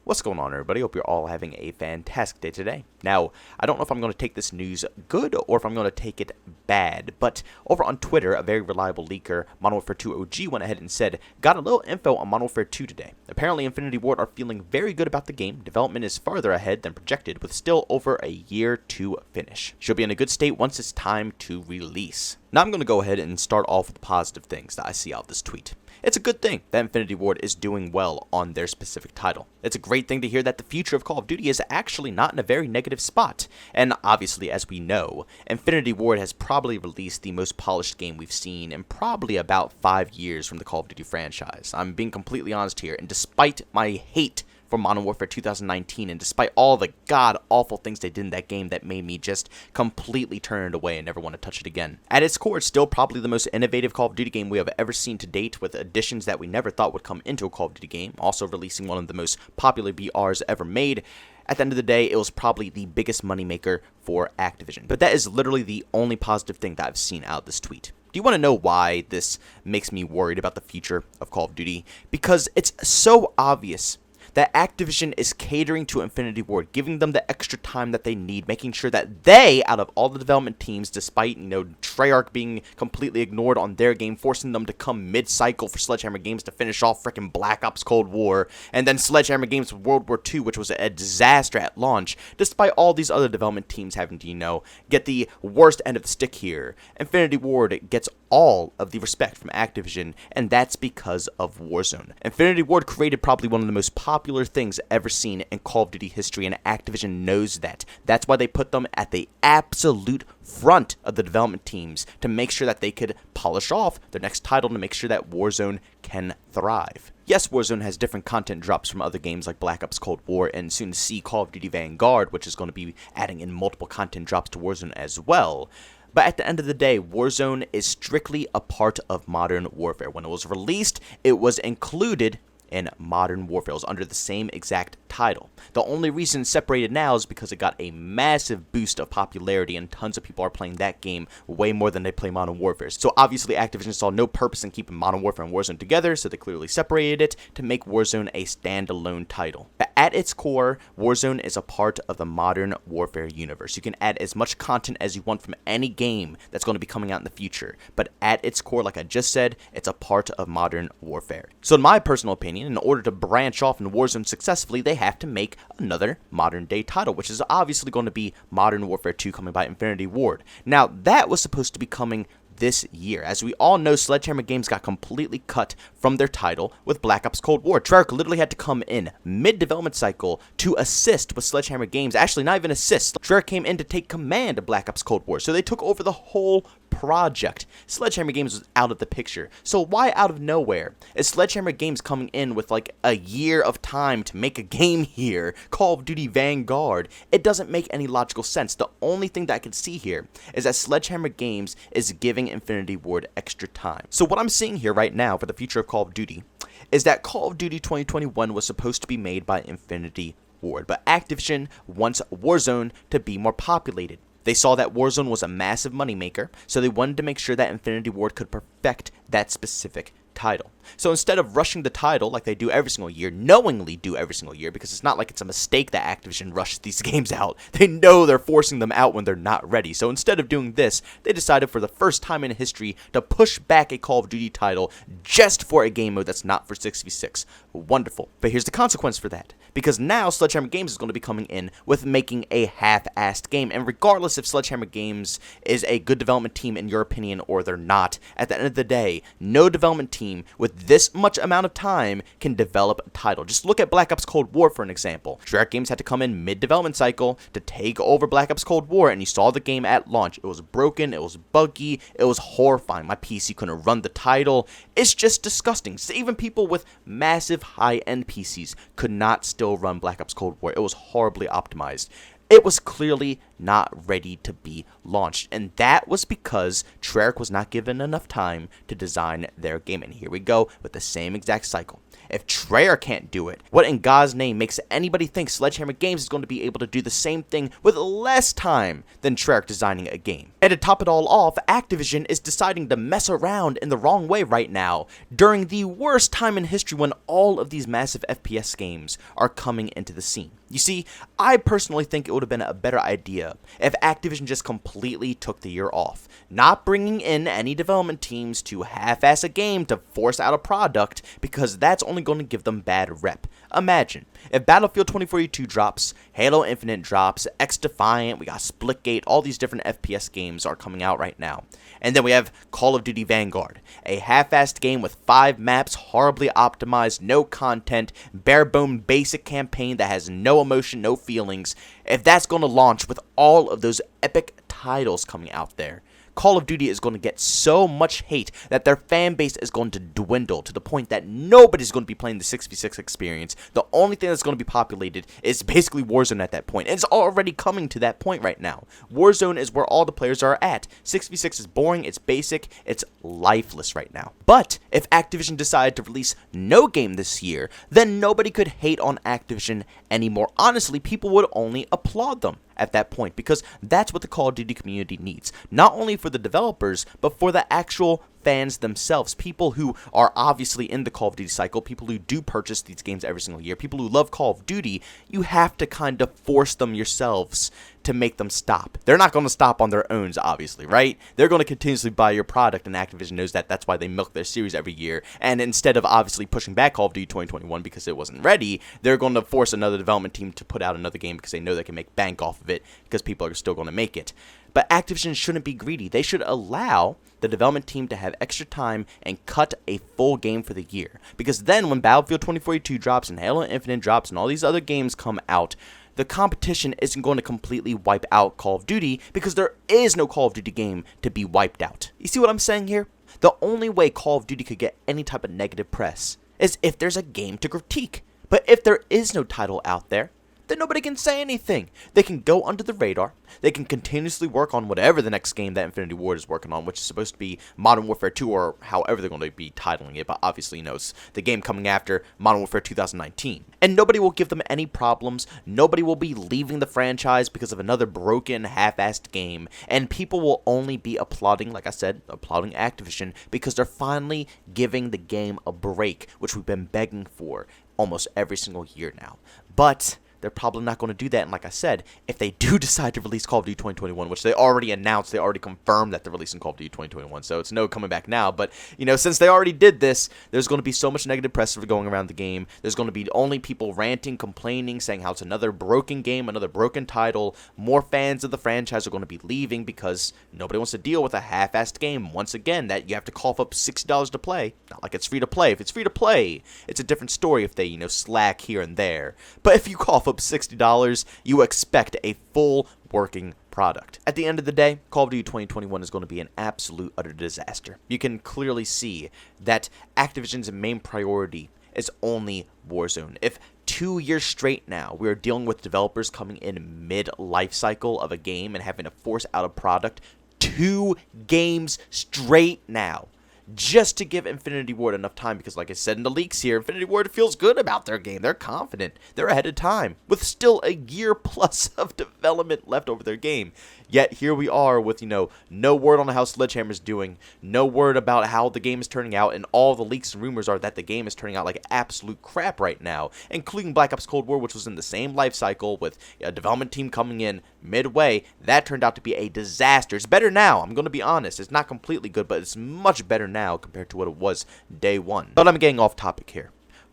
What's going on, everybody? Hope you're all having a fantastic day today. Now, I don't know if I'm going to take this news good or if I'm going to take it bad, but over on Twitter, a very reliable leaker, Modern Warfare 2 OG, went ahead and said, got a little info on Modern Warfare 2 today. Apparently, Infinity Ward are feeling very good about the game. Development is farther ahead than projected, with still over a year to finish. Should be in a good state once it's time to release. Now, I'm going to go ahead and start off with positive things that I see out of this tweet. It's a good thing that Infinity Ward is doing well on their specific title. It's a great thing to hear that the future of Call of Duty is actually not in a very negative spot. And obviously, as we know, Infinity Ward has probably released the most polished game we've seen in probably about 5 years from the Call of Duty franchise. I'm being completely honest here, and despite my hate for Modern Warfare 2019, and despite all the god-awful things they did in that game that made me just completely turn it away and never want to touch it again. At its core, it's still probably the most innovative Call of Duty game we have ever seen to date, with additions that we never thought would come into a Call of Duty game, also releasing one of the most popular BRs ever made. At the end of the day, it was probably the biggest moneymaker for Activision. But that is literally the only positive thing that I've seen out of this tweet. Do you want to know why this makes me worried about the future of Call of Duty? Because it's so obvious that Activision is catering to Infinity Ward, giving them the extra time that they need, making sure that they, out of all the development teams, despite, Treyarch being completely ignored on their game, forcing them to come mid-cycle for Sledgehammer Games to finish off frickin' Black Ops Cold War, and then Sledgehammer Games World War II, which was a disaster at launch, despite all these other development teams having to, get the worst end of the stick here. Infinity Ward gets all of the respect from Activision, and that's because of Warzone. Infinity Ward created probably one of the most popular things ever seen in Call of Duty history, and Activision knows that. That's why they put them at the absolute front of the development teams, to make sure that they could polish off their next title, to make sure that Warzone can thrive. Yes, Warzone has different content drops from other games like Black Ops Cold War, and soon to see Call of Duty Vanguard, which is going to be adding in multiple content drops to Warzone as well. But at the end of the day, Warzone is strictly a part of Modern Warfare. When it was released, it was included in Modern Warfare. It was under the same exact title. The only reason it's separated now is because it got a massive boost of popularity, and tons of people are playing that game way more than they play Modern Warfare. So obviously Activision saw no purpose in keeping Modern Warfare and Warzone together, so they clearly separated it to make Warzone a standalone title. But at its core, Warzone is a part of the Modern Warfare universe. You can add as much content as you want from any game that's going to be coming out in the future, but at its core, like I just said, it's a part of Modern Warfare. So in my personal opinion, in order to branch off in Warzone successfully, they have to make another modern day title, which is obviously going to be Modern Warfare 2 coming by Infinity Ward. Now, that was supposed to be coming this year. As we all know, Sledgehammer Games got completely cut from their title with Black Ops Cold War. Treyarch literally had to come in mid-development cycle to assist with Sledgehammer Games. Actually, not even assist. Treyarch came in to take command of Black Ops Cold War. So they took over the whole project. Sledgehammer Games was out of the picture. So why out of nowhere is Sledgehammer Games coming in with like a year of time to make a game here, Call of Duty Vanguard? It doesn't make any logical sense. The only thing that I can see here is that Sledgehammer Games is giving Infinity Ward extra time. So what I'm seeing here right now for the future of Call of Duty is that Call of Duty 2021 was supposed to be made by Infinity Ward, but Activision wants Warzone to be more populated. They saw that Warzone was a massive moneymaker, so they wanted to make sure that Infinity Ward could perfect that specific title. So instead of rushing the title like they do every single year, knowingly do every single year, because it's not like it's a mistake that Activision rushes these games out. They know they're forcing them out when they're not ready. So instead of doing this, they decided for the first time in history to push back a Call of Duty title just for a game mode that's not for 6v6. Wonderful. But here's the consequence for that. Because now Sledgehammer Games is going to be coming in with making a half-assed game. And regardless if Sledgehammer Games is a good development team in your opinion or they're not, at the end of the day, no development team with this much amount of time can develop a title. Just look at Black Ops Cold War for an example. Treyarch Games had to come in mid-development cycle to take over Black Ops Cold War, and you saw the game at launch. It was broken, it was buggy, it was horrifying. My PC couldn't run the title. It's just disgusting. So even people with massive high-end PCs could not still run Black Ops Cold War. It was horribly optimized. It was clearly not ready to be launched, and that was because Treyarch was not given enough time to design their game. And here we go with the same exact cycle. If Treyarch can't do it, what in God's name makes anybody think Sledgehammer Games is going to be able to do the same thing with less time than Treyarch designing a game? And to top it all off, Activision is deciding to mess around in the wrong way right now, during the worst time in history when all of these massive FPS games are coming into the scene. You see, I personally think it would have been a better idea if Activision just completely took the year off, not bringing in any development teams to half-ass a game to force out a product, because that's only going to give them bad rep. Imagine, if Battlefield 2042 drops, Halo Infinite drops, X-Defiant, we got Splitgate, all these different FPS games are coming out right now. And then we have Call of Duty Vanguard, a half-assed game with 5 maps, horribly optimized, no content, bare-bone basic campaign that has no emotion, no feelings. If that's going to launch with all of those epic titles coming out there, Call of Duty is going to get so much hate that their fan base is going to dwindle to the point that nobody's going to be playing the 6v6 experience. The only thing that's going to be populated is basically Warzone at that point. And it's already coming to that point right now. Warzone is where all the players are at. 6v6 is boring, it's basic, it's lifeless right now. But if Activision decided to release no game this year, then nobody could hate on Activision anymore. Honestly, people would only applaud them at that point, because that's what the Call of Duty community needs. Not only for the developers, but for the actual fans themselves, people who are obviously in the Call of Duty cycle, people who do purchase these games every single year, people who love Call of Duty. You have to kind of force them yourselves to make them stop. They're not going to stop on their own, obviously, right? They're going to continuously buy your product, and Activision knows that. That's why they milk their series every year. And instead of obviously pushing back Call of Duty 2021 because it wasn't ready, they're going to force another development team to put out another game because they know they can make bank off of it, because people are still going to make it. But Activision shouldn't be greedy. They should allow the development team to have extra time and cut a full game for the year. Because then when Battlefield 2042 drops and Halo Infinite drops and all these other games come out, the competition isn't going to completely wipe out Call of Duty, because there is no Call of Duty game to be wiped out. You see what I'm saying here? The only way Call of Duty could get any type of negative press is if there's a game to critique. But if there is no title out there, then nobody can say anything. They can go under the radar. They can continuously work on whatever the next game that Infinity Ward is working on, which is supposed to be Modern Warfare 2, or however they're going to be titling it, but obviously, it's the game coming after Modern Warfare 2019. And nobody will give them any problems. Nobody will be leaving the franchise because of another broken, half-assed game. And people will only be applauding, like I said, applauding Activision, because they're finally giving the game a break, which we've been begging for almost every single year now. But they're probably not going to do that. And like I said, if they do decide to release Call of Duty 2021, which they already announced, they already confirmed that they're releasing Call of Duty 2021, so it's no coming back now. But, since they already did this, there's going to be so much negative press going around the game. There's going to be only people ranting, complaining, saying how it's another broken game, another broken title. More fans of the franchise are going to be leaving because nobody wants to deal with a half-assed game, once again, that you have to cough up $60 to play. Not like it's free to play. If it's free to play, it's a different story if they, slack here and there. But if you cough up $60, you expect a full working product. At the end of the day, Call of Duty 2021 is going to be an absolute utter disaster. You can clearly see that Activision's main priority is only Warzone. If 2 years straight now we are dealing with developers coming in mid-life cycle of a game and having to force out a product, 2 games straight now, just to give Infinity Ward enough time, because like I said in the leaks here, Infinity Ward feels good about their game. They're confident. They're ahead of time with still a year plus of development left over their game. Yet here we are with, no word on how Sledgehammer's doing, no word about how the game is turning out, and all the leaks and rumors are that the game is turning out like absolute crap right now, including Black Ops Cold War, which was in the same life cycle with a development team coming in midway. That turned out to be a disaster. It's better now, I'm going to be honest. It's not completely good, but it's much better now compared to what it was day one. But I'm getting off topic here.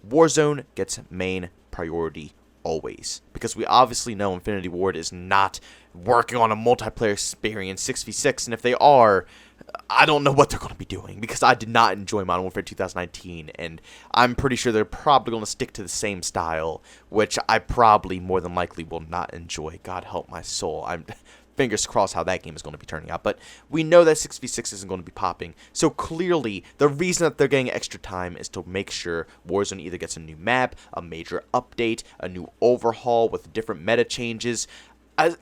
Warzone gets main priority always, because we obviously know Infinity Ward is not working on a multiplayer experience 6v6, and if they are, I don't know what they're going to be doing, because I did not enjoy Modern Warfare 2019, and I'm pretty sure they're probably going to stick to the same style, which I probably more than likely will not enjoy. God help my soul. I'm fingers crossed how that game is going to be turning out. But we know that 6v6 isn't going to be popping. So clearly, the reason that they're getting extra time is to make sure Warzone either gets a new map, a major update, a new overhaul with different meta changes.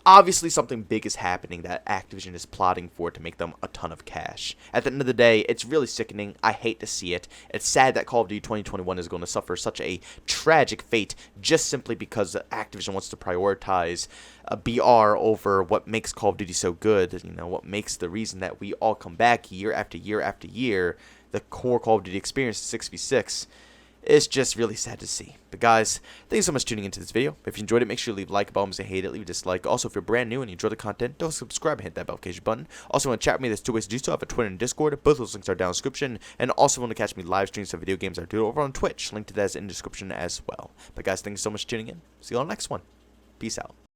obviously something big is happening that Activision is plotting for to make them a ton of cash. At the end of the day, it's really sickening. I hate to see it. It's sad that Call of Duty 2021 is going to suffer such a tragic fate just simply because Activision wants to prioritize BR over what makes Call of Duty so good. You know, what makes the reason that we all come back year after year after year, the core Call of Duty experience, 6v6. It's just really sad to see. But guys, thank you so much for tuning into this video. If you enjoyed it, make sure you leave a like button. If you hate it, leave a dislike. Also, if you're brand new and you enjoy the content, don't subscribe and hit that notification button. Also, want to chat with me, there's two ways to do so. I have a Twitter and Discord. Both those links are down in the description. And also want to catch me live streams of video games I do over on Twitch. Link to that is in the description as well. But guys, thank you so much for tuning in. See you on the next one. Peace out.